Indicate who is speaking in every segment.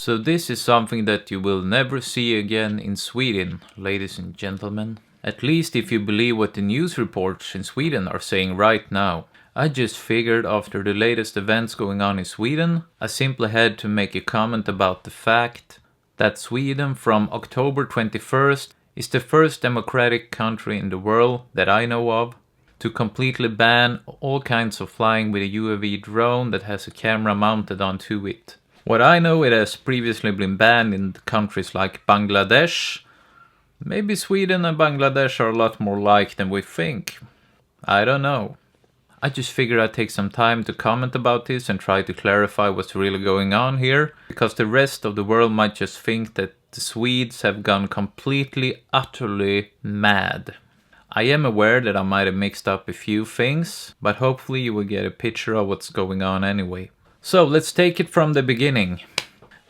Speaker 1: So this is something that you will never see again in Sweden, ladies and gentlemen. At least if you believe what the news reports in Sweden are saying right now. I just figured after the latest events going on in Sweden, I simply had to make a comment about the fact that Sweden from October 21st is the first democratic country in the world that I know of to completely ban all kinds of flying with a UAV drone that has a camera mounted onto it. What I know, it has previously been banned in countries like Bangladesh. Maybe Sweden and Bangladesh are a lot more alike than we think. I don't know. I just figured I'd take some time to comment about this and try to clarify what's really going on here, because the rest of the world might just think that the Swedes have gone completely, utterly mad. I am aware that I might have mixed up a few things, but hopefully you will get a picture of what's going on anyway. So let's take it from the beginning.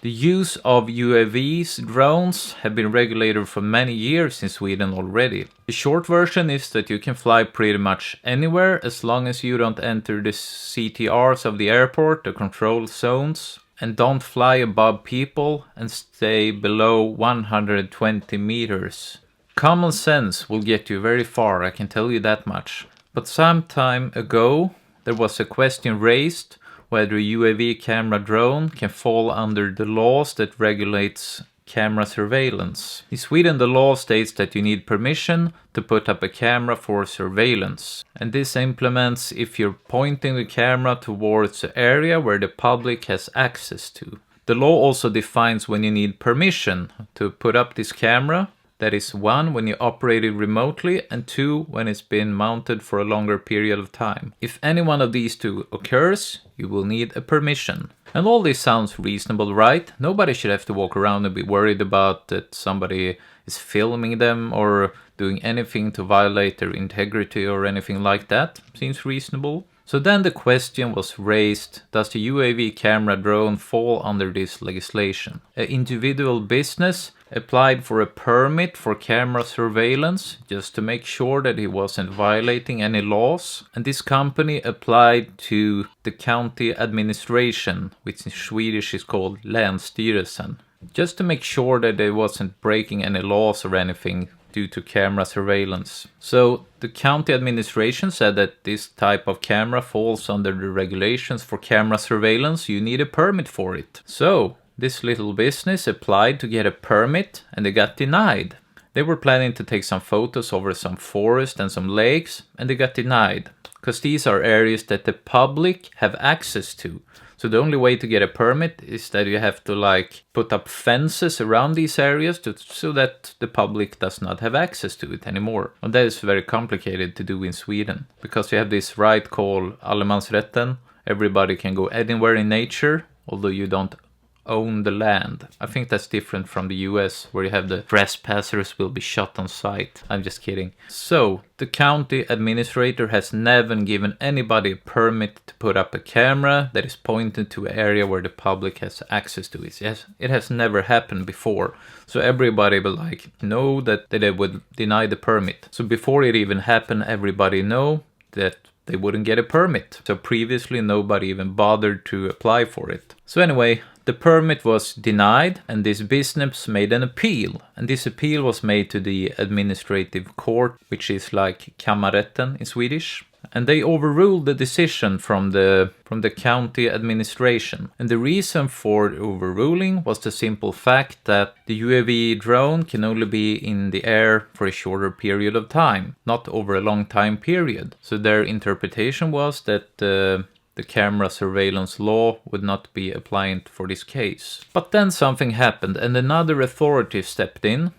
Speaker 1: The use of UAVs, drones, have been regulated for many years in Sweden already. The short version is that you can fly pretty much anywhere as long as you don't enter the CTRs of the airport, the control zones, and don't fly above people and stay below 120 meters. Common sense will get you very far, I can tell you that much. But some time ago, there was a question raised whether a UAV camera drone can fall under the laws that regulates camera surveillance. In Sweden, the law states that you need permission to put up a camera for surveillance. And this implements if you're pointing the camera towards an area where the public has access to. The law also defines when you need permission to put up this camera. That is 1, when you operate it remotely, and 2, when it's been mounted for a longer period of time. If any one of these two occurs, you will need a permission. And all this sounds reasonable, right? Nobody should have to walk around and be worried about that somebody is filming them or doing anything to violate their integrity or anything like that. Seems reasonable. So then the question was raised, does the UAV camera drone fall under this legislation? An individual business applied for a permit for camera surveillance just to make sure that he wasn't violating any laws. And this company applied to the county administration, which in Swedish is called Länsstyrelsen, just to make sure that they wasn't breaking any laws or anything due to camera surveillance. So the county administration said that this type of camera falls under the regulations for camera surveillance. You need a permit for it. So this little business applied to get a permit and they got denied. They were planning to take some photos over some forest and some lakes and they got denied because these are areas that the public have access to. So the only way to get a permit is that you have to put up fences around these areas so that the public does not have access to it anymore. And that is very complicated to do in Sweden because you have this right called allemansrätten. Everybody can go anywhere in nature, although you don't own the land. I think that's different from the US, where you have the trespassers will be shot on sight. I'm just kidding. So the county administrator has never given anybody a permit to put up a camera that is pointed to an area where the public has access to it. Yes, it has never happened before. So everybody will know that they would deny the permit. So before it even happened, everybody know that they wouldn't get a permit. So previously nobody even bothered to apply for it. So anyway, the permit was denied and this business made an appeal. And this appeal was made to the administrative court, which is like kammarrätten in Swedish. And they overruled the decision from the county administration. And the reason for overruling was the simple fact that the UAV drone can only be in the air for a shorter period of time, not over a long time period. So their interpretation was that the camera surveillance law would not be applied for this case. But then something happened and another authority stepped in.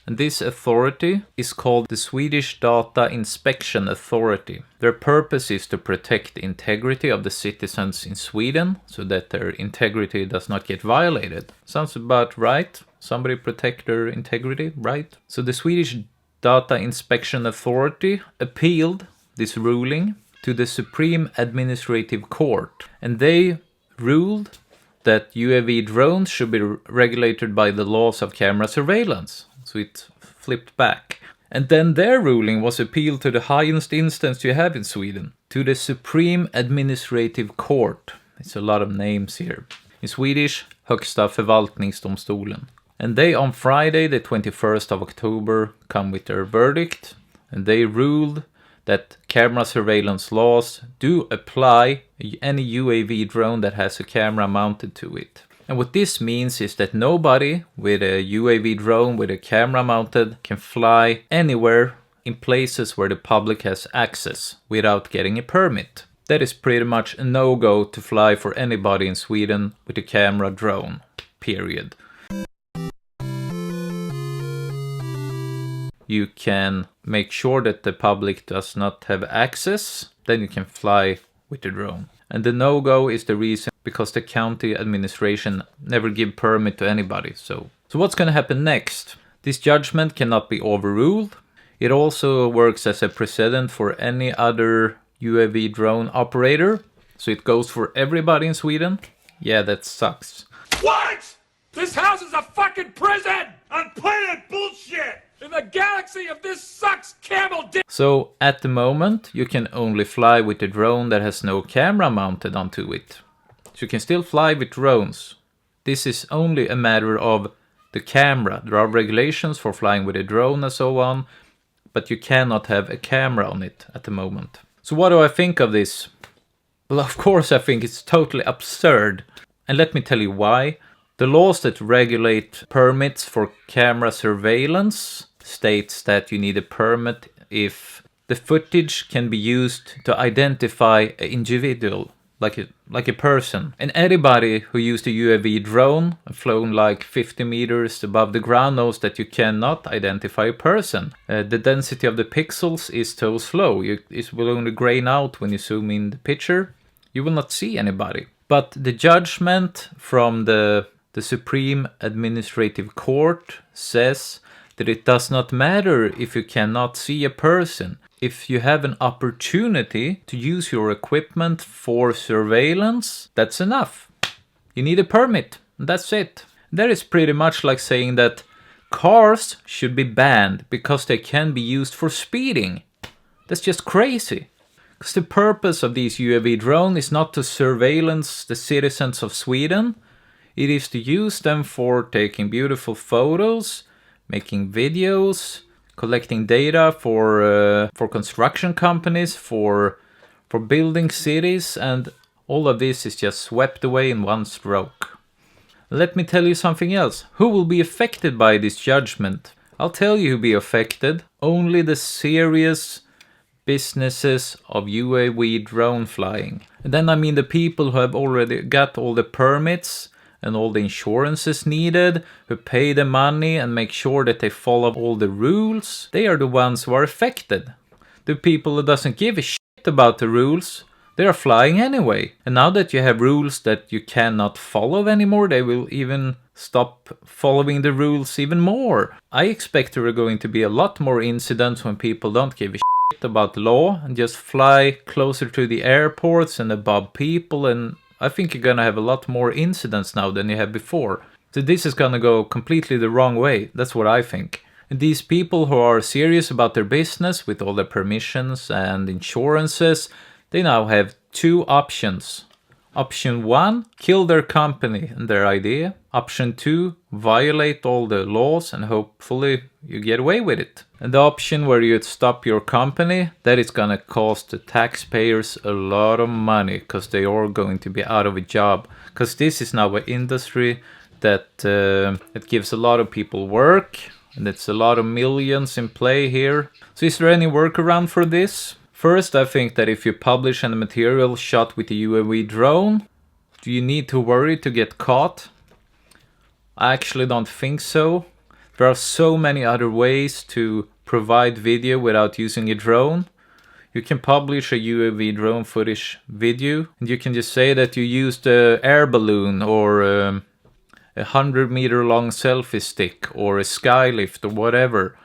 Speaker 1: And this authority is called the Swedish Data Inspection Authority. Their purpose is to protect the integrity of the citizens in Sweden so that their integrity does not get violated. Sounds about right. Somebody protect their integrity, right? So the Swedish Data Inspection Authority appealed this ruling to the Supreme Administrative Court. And they ruled that UAV drones should be regulated by the laws of camera surveillance. So it flipped back. And then their ruling was appealed to the highest instance you have in Sweden, to the Supreme Administrative Court. It's a lot of names here. In Swedish, Högsta förvaltningsdomstolen. And they on Friday the 21st of October come with their verdict, and they ruled that camera surveillance laws do apply any UAV drone that has a camera mounted to it. And what this means is that nobody with a UAV drone with a camera mounted can fly anywhere in places where the public has access without getting a permit. That is pretty much a no-go to fly for anybody in Sweden with a camera drone, period. You can make sure that the public does not have access, then you can fly with the drone. And the no-go is the reason because the county administration never give permit to anybody. So what's going to happen next? This judgment cannot be overruled. It also works as a precedent for any other UAV drone operator. So it goes for everybody in Sweden. Yeah, that sucks.
Speaker 2: What? This house is a fucking prison! On planet bullshit! In the galaxy of this sucks camel dick!
Speaker 1: So at the moment, you can only fly with a drone that has no camera mounted onto it. So you can still fly with drones. This is only a matter of the camera. There are regulations for flying with a drone and so on, but you cannot have a camera on it at the moment. So what do I think of this? Well, of course I think it's totally absurd. And let me tell you why. The laws that regulate permits for camera surveillance states that you need a permit if the footage can be used to identify an individual, like a person. And anybody who used a UAV drone and flown like 50 meters above the ground knows that you cannot identify a person. The density of the pixels is so slow. It will only grain out when you zoom in the picture. You will not see anybody. But the judgment from the Supreme Administrative Court says that it does not matter if you cannot see a person. If you have an opportunity to use your equipment for surveillance, that's enough. You need a permit, and that's it. That is pretty much like saying that cars should be banned because they can be used for speeding. That's just crazy. Because the purpose of these UAV drones is not to surveillance the citizens of Sweden. It is to use them for taking beautiful photos, making videos, collecting data for construction companies, for building cities, and all of this is just swept away in one stroke. Let me tell you something else. Who will be affected by this judgment? I'll tell you who will be affected. Only the serious businesses of UAV drone flying. And then I mean the people who have already got all the permits and all the insurances needed, who pay the money and make sure that they follow all the rules. They are the ones who are affected. The people who doesn't give a shit about the rules, they are flying anyway. And now that you have rules that you cannot follow anymore, they will even stop following the rules even more. I expect there are going to be a lot more incidents when people don't give a shit about the law and just fly closer to the airports and above people, and I think you're gonna have a lot more incidents now than you had before. So this is gonna go completely the wrong way. That's what I think. And these people who are serious about their business with all their permissions and insurances, they now have two options. Option 1, kill their company and their idea. Option 2, violate all the laws and hopefully you get away with it. And the option where you stop your company, that is gonna cost the taxpayers a lot of money because they are going to be out of a job. Because this is now an industry that it gives a lot of people work, and it's a lot of millions in play here. So is there any workaround for this? First, I think that if you publish any material shot with a UAV drone, do you need to worry to get caught? I actually don't think so. There are so many other ways to provide video without using a drone. You can publish a UAV drone footage video, and you can just say that you used an air balloon or a 100-meter long selfie stick or a skylift or whatever.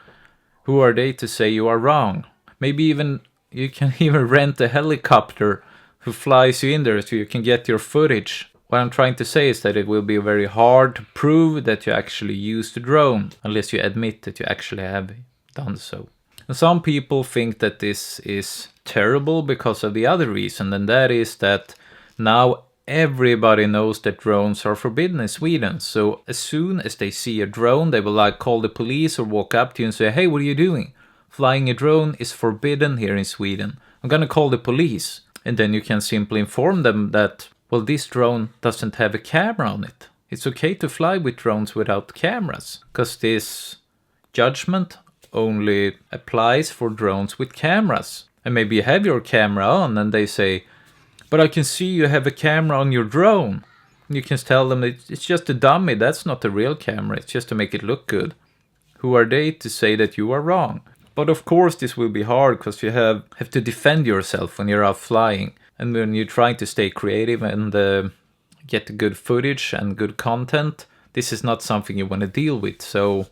Speaker 1: Who are they to say you are wrong? Maybe even you can even rent a helicopter who flies you in there so you can get your footage. What I'm trying to say is that it will be very hard to prove that you actually used the drone unless you admit that you actually have done so. And some people think that this is terrible because of the other reason, and that is that now everybody knows that drones are forbidden in Sweden. So as soon as they see a drone, they will like call the police or walk up to you and say, hey, what are you doing? Flying a drone is forbidden here in Sweden. I'm gonna call the police. And then you can simply inform them that, well, this drone doesn't have a camera on it. It's okay to fly with drones without cameras, because this judgment only applies for drones with cameras. And maybe you have your camera on and they say, but I can see you have a camera on your drone. And you can tell them it's just a dummy, that's not a real camera, it's just to make it look good. Who are they to say that you are wrong? But of course this will be hard because you have to defend yourself when you're out flying. And when you're trying to stay creative and get good footage and good content, this is not something you want to deal with. So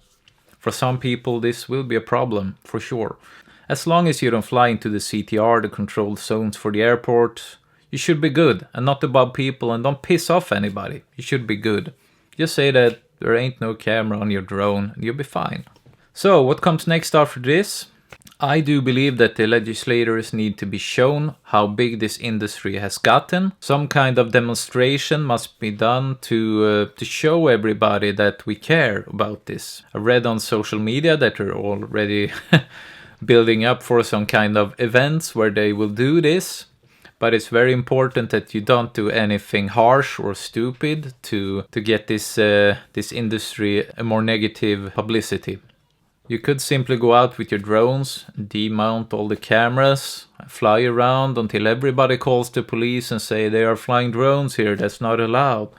Speaker 1: for some people this will be a problem for sure. As long as you don't fly into the CTR, the controlled zones for the airport, you should be good and not above people, and don't piss off anybody. You should be good. Just say that there ain't no camera on your drone and you'll be fine. So what comes next after this? I do believe that the legislators need to be shown how big this industry has gotten. Some kind of demonstration must be done to show everybody that we care about this. I read on social media that they're already building up for some kind of events where they will do this. But it's very important that you don't do anything harsh or stupid to get this industry a more negative publicity. You could simply go out with your drones, demount all the cameras, fly around until everybody calls the police and say they are flying drones here, that's not allowed.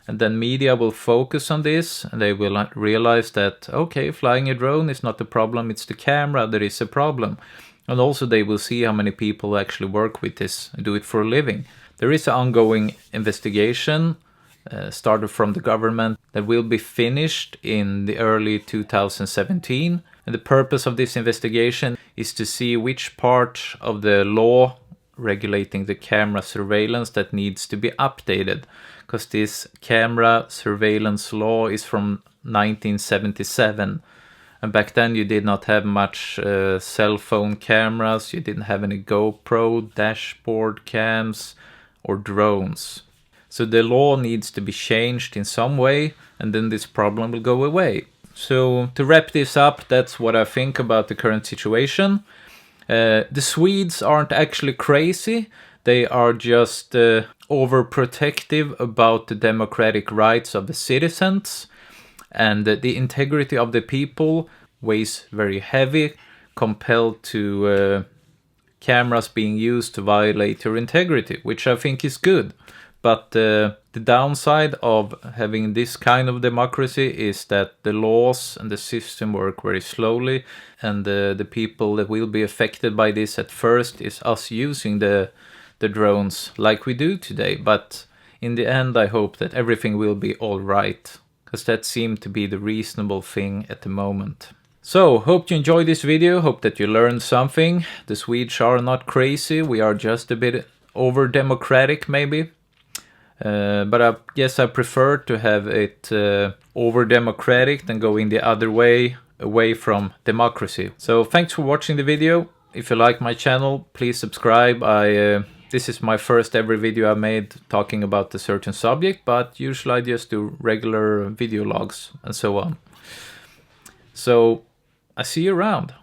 Speaker 1: And then media will focus on this and they will realize that, okay, flying a drone is not the problem, it's the camera that is a problem. And also they will see how many people actually work with this and do it for a living. There is an ongoing investigation started from the government that will be finished in the early 2017. And the purpose of this investigation is to see which part of the law regulating the camera surveillance that needs to be updated. Because this camera surveillance law is from 1977. And back then you did not have much cell phone cameras, you didn't have any GoPro, dashboard cams or drones. So the law needs to be changed in some way and then this problem will go away. So to wrap this up, that's what I think about the current situation. The Swedes aren't actually crazy, they are just overprotective about the democratic rights of the citizens. And the integrity of the people weighs very heavy compared to cameras being used to violate your integrity, which I think is good. But the downside of having this kind of democracy is that the laws and the system work very slowly, and the people that will be affected by this at first is us using the drones like we do today. But in the end, I hope that everything will be all right, because that seemed to be the reasonable thing at the moment. So, hope you enjoyed this video, hope that you learned something. The Swedes are not crazy, we are just a bit over-democratic maybe. But I guess I prefer to have it over-democratic than going the other way, away from democracy. So, thanks for watching the video. If you like my channel, please subscribe. This is my first ever video I made talking about a certain subject, but usually I just do regular video logs and so on. So I see you around.